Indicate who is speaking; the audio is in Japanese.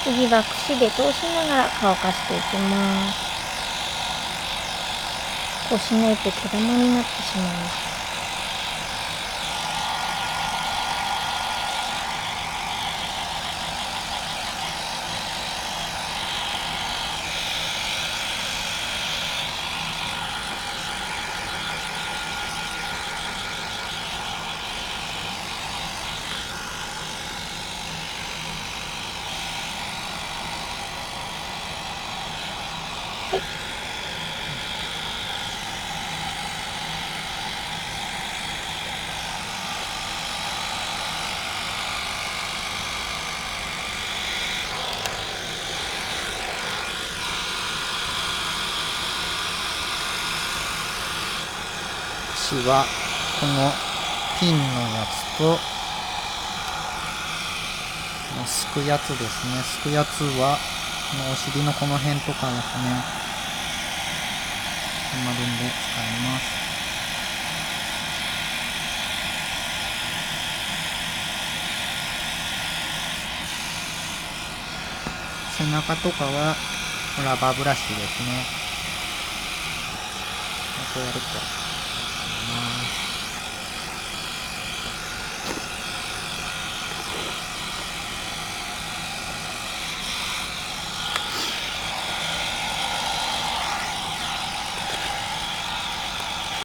Speaker 1: 次は櫛で通しながら乾かしていきます。こうしないと毛玉になってしまいます。はい。
Speaker 2: 櫛はこのピンのやつとすくやつですね。すくやつはこのお尻のこの辺とかですね、丸んで使います。背中とかはラバーブラシですね。こうやると